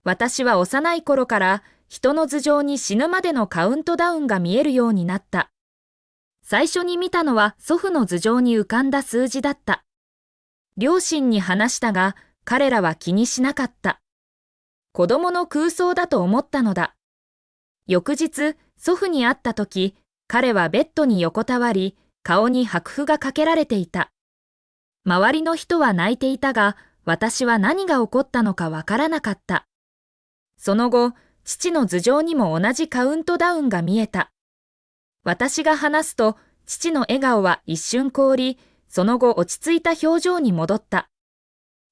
私は幼い頃から人の頭上に死ぬまでのカウントダウンが見えるようになった。最初に見たのは祖父の頭上に浮かんだ数字だった。両親に話したが、彼らは気にしなかった。子供の空想だと思ったのだ。翌日、祖父に会った時、彼はベッドに横たわり、顔に白布がかけられていた。周りの人は泣いていたが、私は何が起こったのかわからなかった。その後、父の頭上にも同じカウントダウンが見えた。私が話すと、父の笑顔は一瞬凍り、その後落ち着いた表情に戻った。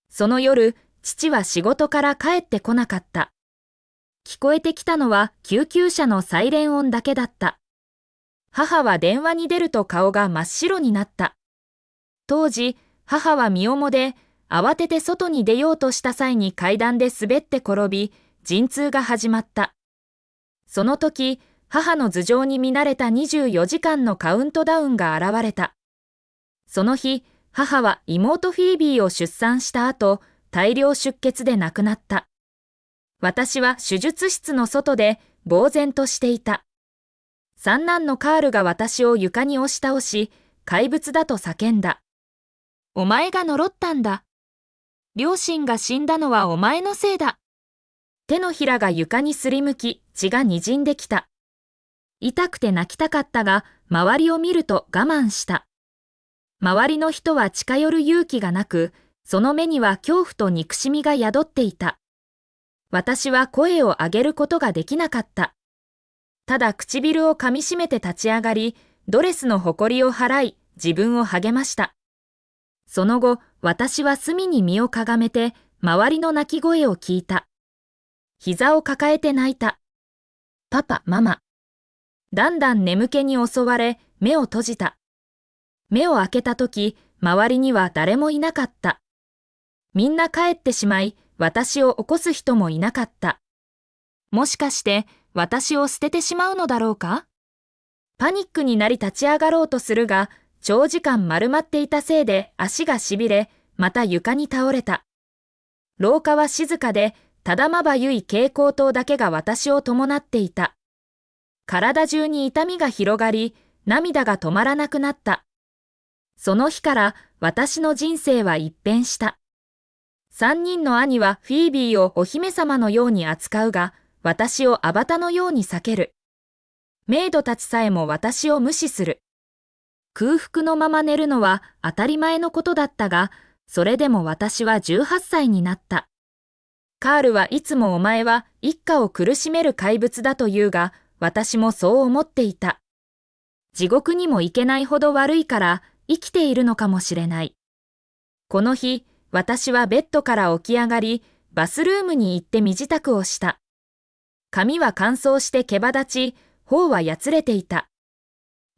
その夜、父は仕事から帰ってこなかった。聞こえてきたのは救急車のサイレン音だけだった。母は電話に出ると顔が真っ白になった。当時、母は身重で、慌てて外に出ようとした際に階段で滑って転び、陣痛が始まった。その時、母の頭上に見慣れた24時間のカウントダウンが現れた。その日、母は妹フィービーを出産した後、大量出血で亡くなった。私は手術室の外で呆然としていた。三男のカールが私を床に押し倒し、怪物だと叫んだ。お前が呪ったんだ。両親が死んだのはお前のせいだ。手のひらが床にすりむき、血がにじんできた。痛くて泣きたかったが、周りを見ると我慢した。周りの人は近寄る勇気がなく、その目には恐怖と憎しみが宿っていた。私は声を上げることができなかった。ただ唇を噛みしめて立ち上がり、ドレスの埃りを払い、自分を励ました。その後、私は隅に身をかがめて、周りの泣き声を聞いた。膝を抱えて泣いた。パパ、ママ。だんだん眠気に襲われ、目を閉じた。目を開けたとき、周りには誰もいなかった。みんな帰ってしまい、私を起こす人もいなかった。もしかして、私を捨ててしまうのだろうか？パニックになり立ち上がろうとするが、長時間丸まっていたせいで足がしびれ、また床に倒れた。廊下は静かで、ただまばゆい蛍光灯だけが私を伴っていた。体中に痛みが広がり、涙が止まらなくなった。その日から私の人生は一変した。三人の兄はフィービーをお姫様のように扱うが、私をアバタのように避ける。メイドたちさえも私を無視する。空腹のまま寝るのは当たり前のことだったが、それでも私は18歳になった。カールはいつもお前は一家を苦しめる怪物だと言うが、私もそう思っていた。地獄にも行けないほど悪いから生きているのかもしれない。この日、私はベッドから起き上がり、バスルームに行って身支度をした。髪は乾燥して毛羽立ち、頬はやつれていた。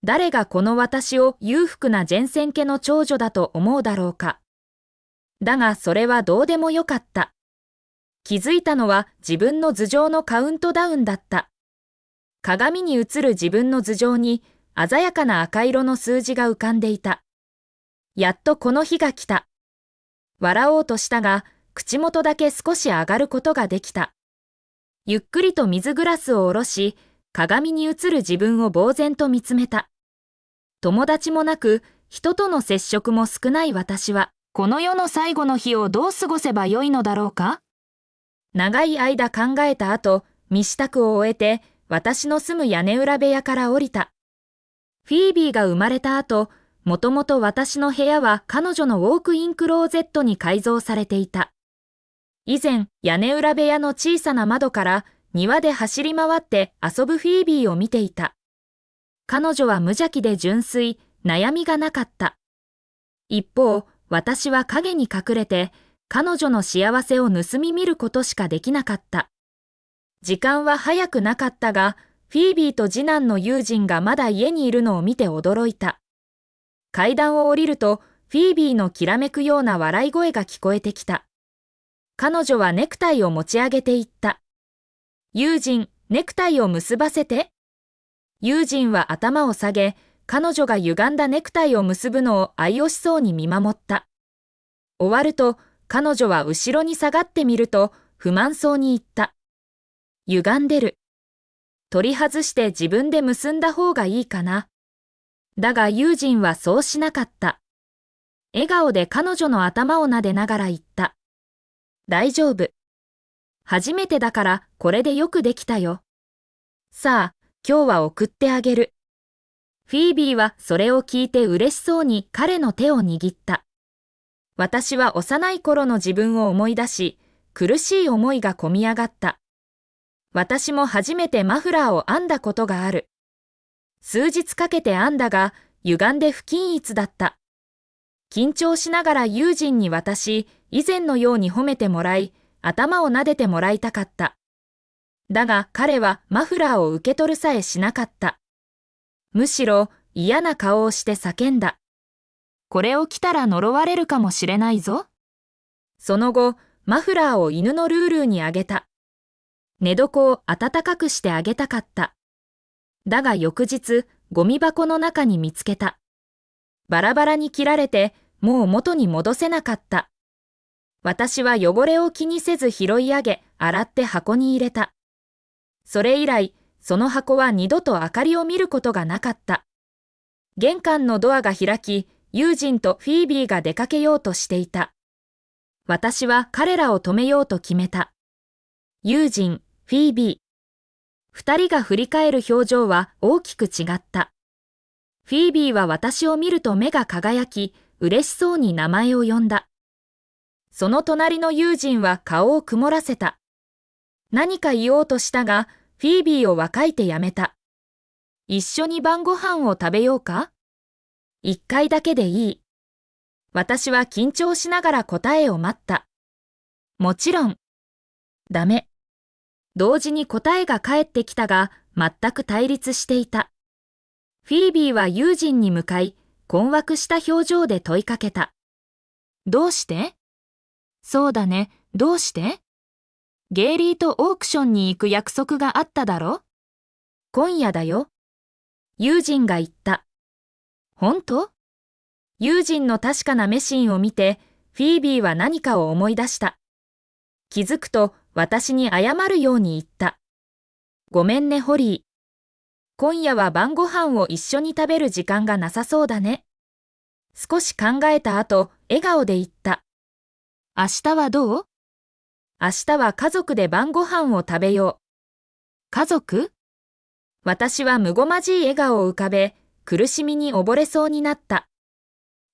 誰がこの私を裕福なジェンセン家の長女だと思うだろうか。だがそれはどうでもよかった。気づいたのは自分の頭上のカウントダウンだった。鏡に映る自分の頭上に鮮やかな赤色の数字が浮かんでいた。やっとこの日が来た。笑おうとしたが、口元だけ少し上がることができた。ゆっくりと水グラスを下ろし、鏡に映る自分を呆然と見つめた。友達もなく、人との接触も少ない私は、この世の最後の日をどう過ごせばよいのだろうか？長い間考えた後、身支度を終えて、私の住む屋根裏部屋から降りた。フィービーが生まれた後、もともと私の部屋は彼女のウォークインクローゼットに改造されていた。以前、屋根裏部屋の小さな窓から庭で走り回って遊ぶフィービーを見ていた。彼女は無邪気で純粋、悩みがなかった。一方、私は影に隠れて、彼女の幸せを盗み見ることしかできなかった。時間は早くなかったが、フィービーと次男の友人がまだ家にいるのを見て驚いた。階段を降りると、フィービーのきらめくような笑い声が聞こえてきた。彼女はネクタイを持ち上げていった。友人、ネクタイを結ばせて。友人は頭を下げ、彼女が歪んだネクタイを結ぶのを愛おしそうに見守った。終わると、彼女は後ろに下がってみると、不満そうに言った。歪んでる。取り外して自分で結んだ方がいいかな。だがユージンはそうしなかった。笑顔で彼女の頭を撫でながら言った。大丈夫。初めてだからこれでよくできたよ。さあ、今日は送ってあげる。フィービーはそれを聞いて嬉しそうに彼の手を握った。私は幼い頃の自分を思い出し、苦しい思いがこみ上がった。私も初めてマフラーを編んだことがある。数日かけて編んだが、歪んで不均一だった。緊張しながら友人に渡し、以前のように褒めてもらい、頭を撫でてもらいたかった。だが彼はマフラーを受け取るさえしなかった。むしろ嫌な顔をして叫んだ。これを着たら呪われるかもしれないぞ。その後、マフラーを犬のルールーにあげた。寝床を暖かくしてあげたかった。だが翌日、ゴミ箱の中に見つけた。バラバラに切られて、もう元に戻せなかった。私は汚れを気にせず拾い上げ、洗って箱に入れた。それ以来、その箱は二度と明かりを見ることがなかった。玄関のドアが開き、ユージンとフィービーが出かけようとしていた。私は彼らを止めようと決めた。ユージン、フィービー。二人が振り返る表情は大きく違った。フィービーは私を見ると目が輝き、嬉しそうに名前を呼んだ。その隣のユージンは顔を曇らせた。何か言おうとしたが、フィービーを若いてやめた。一緒に晩ご飯を食べようか？一回だけでいい。私は緊張しながら答えを待った。もちろん。ダメ。同時に答えが返ってきたが、全く対立していた。フィービーはユージンに向かい、困惑した表情で問いかけた。どうして？そうだね、どうして？ゲイリーとオークションに行く約束があっただろ？今夜だよ。ユージンが言った。本当？ユージンの確かな目心を見て、フィービーは何かを思い出した。気づくと私に謝るように言った。ごめんね、ホリー。今夜は晩ご飯を一緒に食べる時間がなさそうだね。少し考えた後、笑顔で言った。明日はどう？明日は家族で晩ご飯を食べよう。家族？私はむごまじい笑顔を浮かべ、苦しみに溺れそうになった。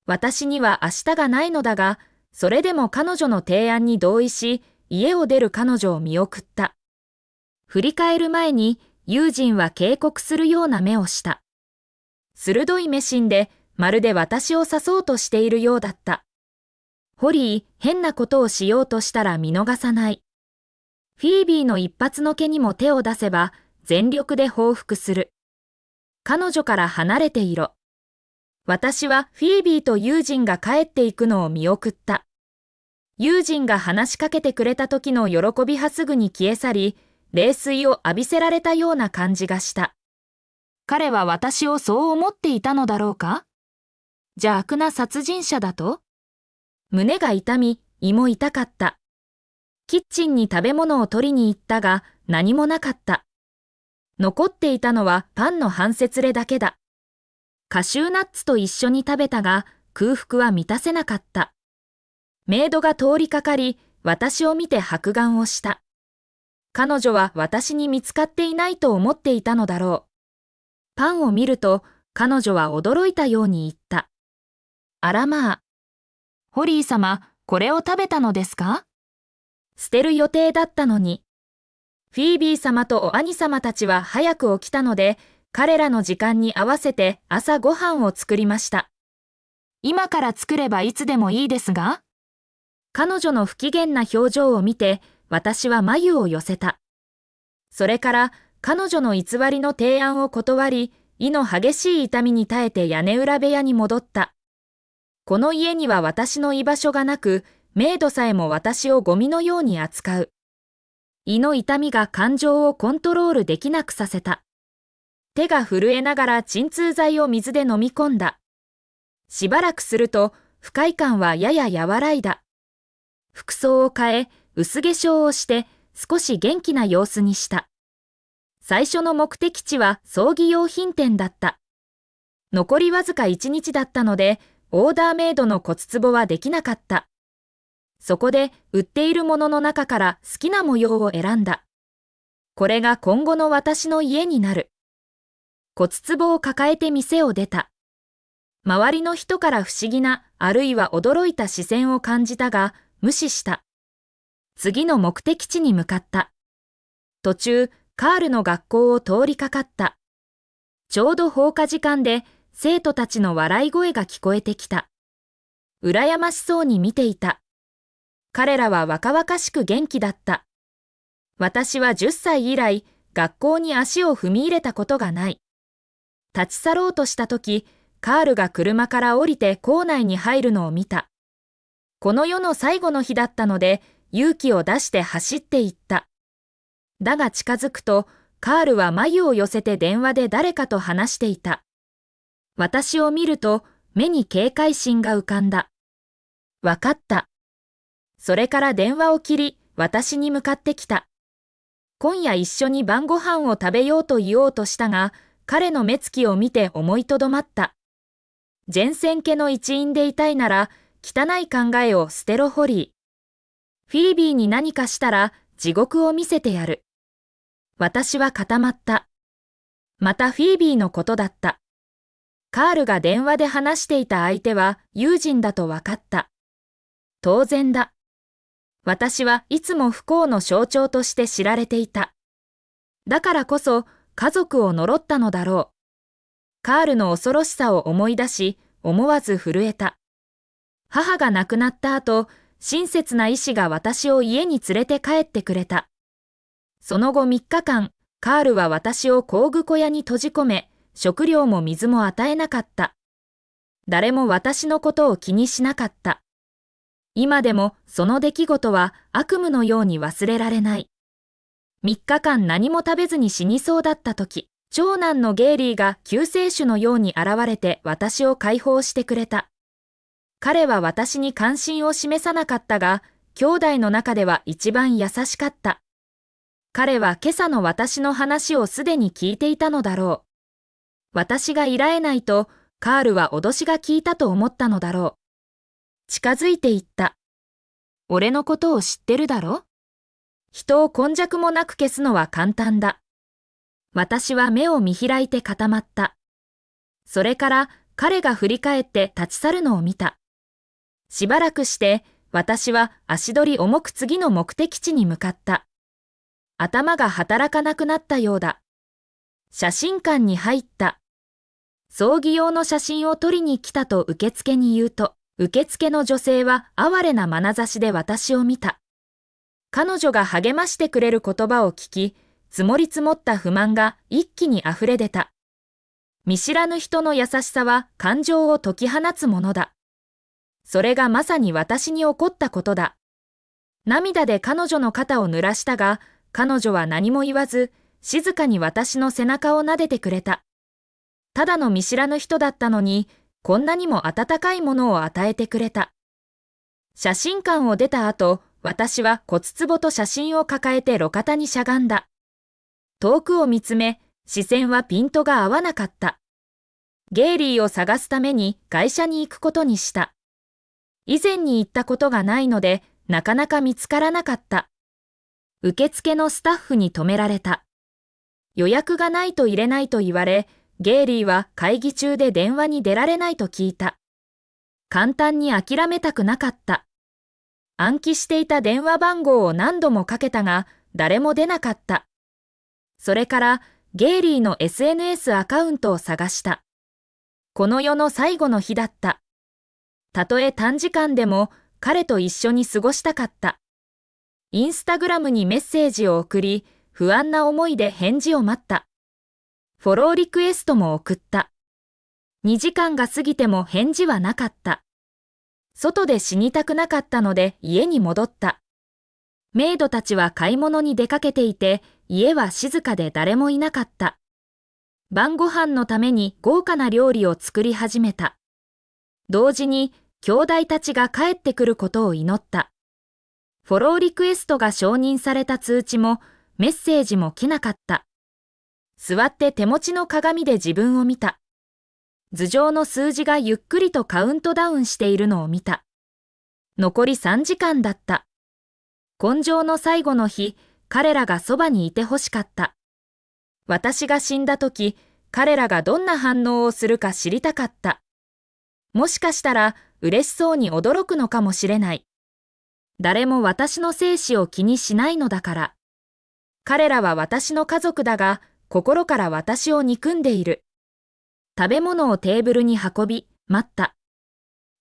私には明日がないのだが、それでも彼女の提案に同意し、家を出る彼女を見送った。振り返る前に、ユージンは警告するような目をした。鋭い目心で、まるで私を刺そうとしているようだった。ホリー、変なことをしようとしたら見逃さない。フィービーの一発の毛にも手を出せば、全力で報復する。彼女から離れていろ。私はフィービーとユージンが帰っていくのを見送った。ユージンが話しかけてくれた時の喜びはすぐに消え去り、冷水を浴びせられたような感じがした。彼は私をそう思っていたのだろうか？邪悪な殺人者だと？胸が痛み、胃も痛かった。キッチンに食べ物を取りに行ったが、何もなかった。残っていたのはパンの半節レだけだ。カシューナッツと一緒に食べたが、空腹は満たせなかった。メイドが通りかかり、私を見て白眼をした。彼女は私に見つかっていないと思っていたのだろう。パンを見ると、彼女は驚いたように言った。あらまあ。ホリー様、これを食べたのですか？捨てる予定だったのに。フィービー様とお兄様たちは早く起きたので、彼らの時間に合わせて朝ごはんを作りました。今から作ればいつでもいいですが？彼女の不機嫌な表情を見て、私は眉を寄せた。それから彼女の偽りの提案を断り、胃の激しい痛みに耐えて屋根裏部屋に戻った。この家には私の居場所がなく、メイドさえも私をゴミのように扱う。胃の痛みが感情をコントロールできなくさせた。手が震えながら鎮痛剤を水で飲み込んだ。しばらくすると不快感はやや和らいだ。服装を変え、薄化粧をして少し元気な様子にした。最初の目的地は葬儀用品店だった。残りわずか1日だったので、オーダーメイドの骨壺はできなかった。そこで売っているものの中から好きな模様を選んだ。これが今後の私の家になる。骨壺を抱えて店を出た。周りの人から不思議な、あるいは驚いた視線を感じたが、無視した。次の目的地に向かった。途中、カールの学校を通りかかった。ちょうど放課時間で、生徒たちの笑い声が聞こえてきた。羨ましそうに見ていた。彼らは若々しく元気だった。私は10歳以来、学校に足を踏み入れたことがない。立ち去ろうとしたとき、カールが車から降りて校内に入るのを見た。この世の最後の日だったので、勇気を出して走っていった。だが近づくと、カールは眉を寄せて電話で誰かと話していた。私を見ると、目に警戒心が浮かんだ。わかった。それから電話を切り、私に向かってきた。今夜一緒に晩ご飯を食べようと言おうとしたが、彼の目つきを見て思いとどまった。ジェンセン家の一員でいたいなら、汚い考えを捨てろホリー。フィービーに何かしたら地獄を見せてやる。私は固まった。またフィービーのことだった。カールが電話で話していた相手は友人だと分かった。当然だ。私はいつも不幸の象徴として知られていた。だからこそ家族を呪ったのだろう。カールの恐ろしさを思い出し、思わず震えた。母が亡くなった後、親切な医師が私を家に連れて帰ってくれた。その後3日間、カールは私を工具小屋に閉じ込め、食料も水も与えなかった。誰も私のことを気にしなかった。今でもその出来事は悪夢のように忘れられない。3日間何も食べずに死にそうだった時、長男のゲイリーが救世主のように現れて私を解放してくれた。彼は私に関心を示さなかったが、兄弟の中では一番優しかった。彼は今朝の私の話をすでに聞いていたのだろう。私がいられないと、カールは脅しが効いたと思ったのだろう。近づいていった。俺のことを知ってるだろ？人を根弱もなく消すのは簡単だ。私は目を見開いて固まった。それから彼が振り返って立ち去るのを見た。しばらくして私は足取り重く次の目的地に向かった。頭が働かなくなったようだ。写真館に入った。葬儀用の写真を撮りに来たと受付に言うと、受付の女性は哀れな眼差しで私を見た。彼女が励ましてくれる言葉を聞き、積もり積もった不満が一気に溢れ出た。見知らぬ人の優しさは感情を解き放つものだ。それがまさに私に起こったことだ。涙で彼女の肩を濡らしたが、彼女は何も言わず、静かに私の背中を撫でてくれた。ただの見知らぬ人だったのに、こんなにも温かいものを与えてくれた。写真館を出た後、私は骨壺と写真を抱えて路肩にしゃがんだ。遠くを見つめ、視線はピントが合わなかった。ゲイリーを探すために会社に行くことにした。以前に行ったことがないので、なかなか見つからなかった。受付のスタッフに止められた。予約がないと入れないと言われ、ゲイリーは会議中で電話に出られないと聞いた。簡単に諦めたくなかった。暗記していた電話番号を何度もかけたが、誰も出なかった。それから、ゲイリーの SNS アカウントを探した。この世の最後の日だった。たとえ短時間でも彼と一緒に過ごしたかった。インスタグラムにメッセージを送り、不安な思いで返事を待った。フォローリクエストも送った。2時間が過ぎても返事はなかった。外で死にたくなかったので家に戻った。メイドたちは買い物に出かけていて、家は静かで誰もいなかった。晩ご飯のために豪華な料理を作り始めた。同時に兄弟たちが帰ってくることを祈った。フォローリクエストが承認された通知もメッセージも来なかった。座って手持ちの鏡で自分を見た。頭上の数字がゆっくりとカウントダウンしているのを見た。残り3時間だった。今生の最後の日、彼らがそばにいてほしかった。私が死んだ時、彼らがどんな反応をするか知りたかった。もしかしたら嬉しそうに驚くのかもしれない。誰も私の生死を気にしないのだから。彼らは私の家族だが、心から私を憎んでいる。食べ物をテーブルに運び、待った。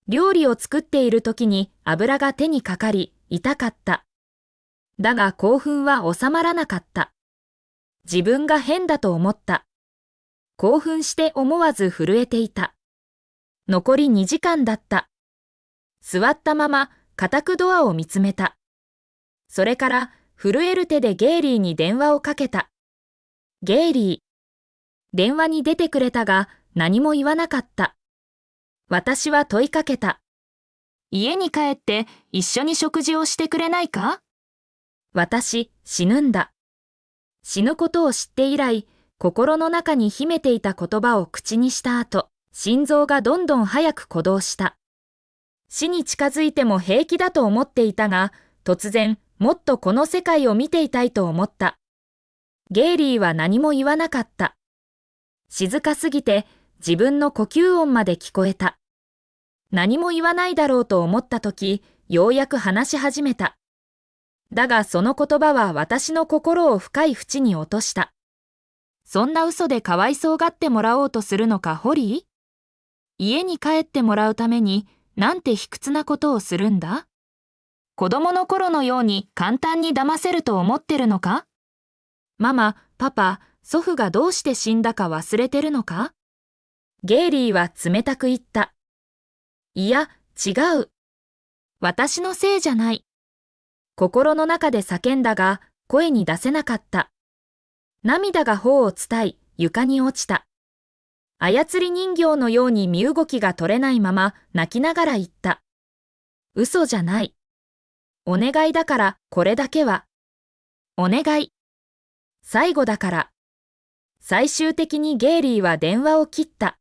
料理を作っている時に油が手にかかり、痛かった。だが興奮は収まらなかった。自分が変だと思った。興奮して思わず震えていた。残り2時間だった。座ったまま固くドアを見つめた。それから震える手でゲイリーに電話をかけた。ゲイリー。電話に出てくれたが何も言わなかった。私は問いかけた。家に帰って一緒に食事をしてくれないか？私、死ぬんだ。死ぬことを知って以来、心の中に秘めていた言葉を口にした後、心臓がどんどん早く鼓動した。死に近づいても平気だと思っていたが、突然、もっとこの世界を見ていたいと思った。ゲイリーは何も言わなかった。静かすぎて、自分の呼吸音まで聞こえた。何も言わないだろうと思ったとき、ようやく話し始めた。だがその言葉は私の心を深い淵に落とした。そんな嘘でかわいそうがってもらおうとするのか、ホリー？家に帰ってもらうために、なんて卑屈なことをするんだ？子供の頃のように簡単に騙せると思ってるのか？ママ、パパ、祖父がどうして死んだか忘れてるのか？ゲイリーは冷たく言った。いや、違う。私のせいじゃない。心の中で叫んだが、声に出せなかった。涙が頬を伝い、床に落ちた。操り人形のように身動きが取れないまま泣きながら言った。嘘じゃない。お願いだからこれだけは。お願い。最後だから。最終的にゲイリーは電話を切った。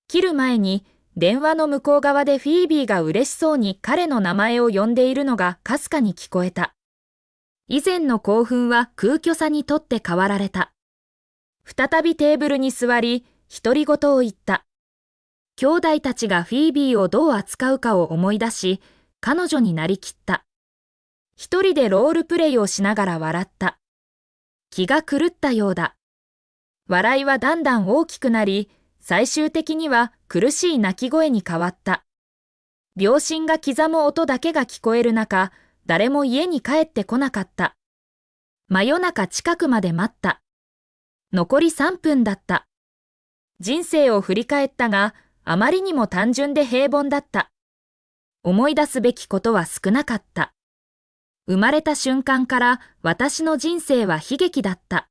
切る前に電話の向こう側でフィービーが嬉しそうに彼の名前を呼んでいるのがかすかに聞こえた。以前の興奮は空虚さにとって変わられた。再びテーブルに座り、独り言を言った。兄弟たちがフィービーをどう扱うかを思い出し、彼女になりきった。一人でロールプレイをしながら笑った。気が狂ったようだ。笑いはだんだん大きくなり、最終的には苦しい泣き声に変わった。秒針が刻む音だけが聞こえる中、誰も家に帰ってこなかった。真夜中近くまで待った。残り3分だった。人生を振り返ったが、あまりにも単純で平凡だった。思い出すべきことは少なかった。生まれた瞬間から私の人生は悲劇だった。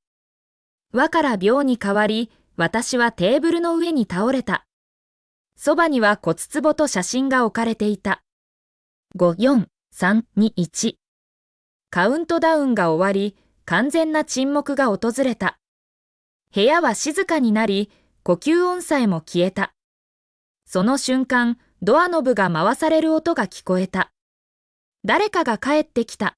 和から病に変わり、私はテーブルの上に倒れた。そばには骨壺と写真が置かれていた。5、4、3、2、1。カウントダウンが終わり、完全な沈黙が訪れた。部屋は静かになり、呼吸音さえも消えた。その瞬間、ドアノブが回される音が聞こえた。誰かが帰ってきた。